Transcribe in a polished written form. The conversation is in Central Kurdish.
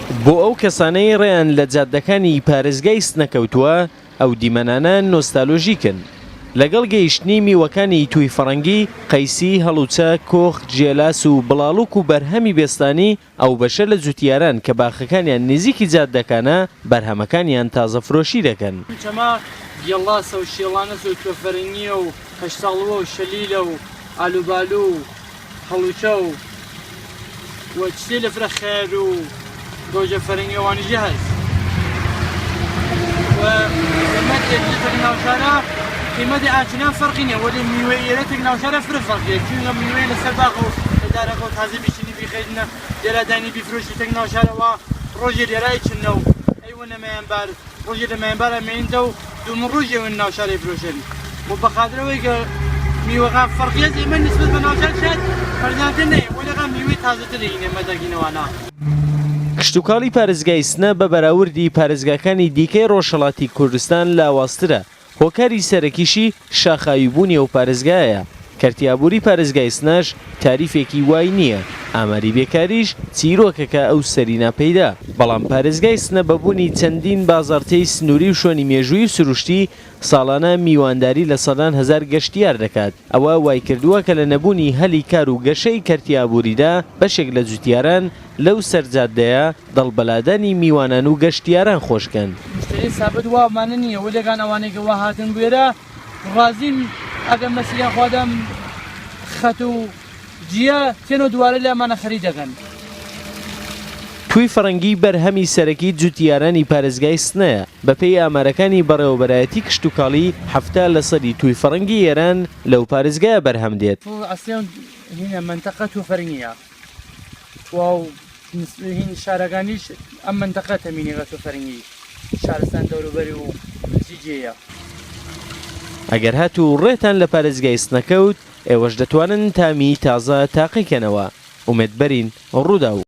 بۆ ئەو کەسانەی ڕێیان لە جادەکانی پارێزگای سنەکەوتووە ئەو دیمەنانە نۆستالۆژیکن. لەگەڵ گەیشتنی میوەکانی توی فەڕەنگی، قەیسی، هەڵوچە، کۆخ، جێلاس و بڵاڵوک و بەرهەمی بێستانی ئەو بەشە لە جوتیاران کە باخەکانیان نزیکی جادەکانە بەرهەمەکانیان تازە فرۆشی دەکەن. چەما گێڵاسە و شێڵانەس و توێفەرنگیە و هەشتاڵوە و شەلیلە و ئالوبالو و هەڵوچە و وەچتێ لە فرە خێر و گۆژە فەرنگیەوانیژە هەست. قیمەتی تەکناوشارە قیمەتی ئاچنان فەرقی نییە، وەلی میوەی ئێرە تەکناوشارە فرە فەرقیە، چونکە میوەی لەسەر باغ و لەدارەکە و تازە بیشتنی بیخەیتنە لێرە دانی بیفرۆشی تەکناوشارەوە ڕۆژێ لێرای چنە و ئەیوە نەمایانبار ڕۆژێ لە مایانبارە مێنتە و دوومە ڕۆژێ ون ناوشارەی فرۆشن بۆ بەخاترەوەی کە میوەکان فەرقیە ئێمە نسبەت بە ناوشار شێت فەرزانتر نەیە، وەلەکە میوەی تازەتری ئێمە دەگینەوانە. کشتتوکاڵی پارێزگای سنە بە بەراوردی پارێزگاکانی دیکەی ڕۆژهەڵاتی کوردستان لاوااسترە. هۆکاری سەرەکیشی شاخاویبوونی ئەو پارێزگایە. کەرتیابووری پارێزگای سنەش تاریفێکی وای نییە، ئاماری بێکاریش چیرۆکەکە ئەو سەرینا پەیدا. بەڵام پارێزگای سنە بەبوونی چەندین بازاڕتەی سنووری و شوێنی مێژووی و سروشتی ساڵانە میوانداری لە سەدان هەزار گەشتیار دەکات. ئەوە وای کردووە کە لە نەبوونی هەلی کار و گەشەی کەرتیابووریدا بەشێک لە جوتیاران لەو سەرجادەیە دڵبەلادانی میوانان و گەشتیاران خۆشکەن. مشتری سابت وامانە نییە، وەلەکان ئەوانێکە وا هاتن بوێرە ڕازین ئەگەر مەسیلیان خوادەم خەت و جیە تێنە دووارە لەمانە خەری دەکەن. توی فەڕەنگی بەرهەمی سەرەکی جوتیارانی پارێزگای سنەیە. بەپێی ئامارەکانی بەڕێوەبەرایەتی کشتتوکاڵی 70 لە سەدی توی فەڕەنگی ئێران لەو پارێزگایە بەرهەم دێت. ئەسڵ هینە منتەقە توی فەرنگیە و هین شارەکانیش ئەم منتەقە تەمینێگە توی فەرنگی شارستان دەوروبەری و جیجەیە. ئەگەر هاتوو ڕێتان لە پارێزگای سنەکەوت، ئێوەش دەتوانن تامی تازە تاقیکەنەوە. ئومێدبەرین ڕوودا و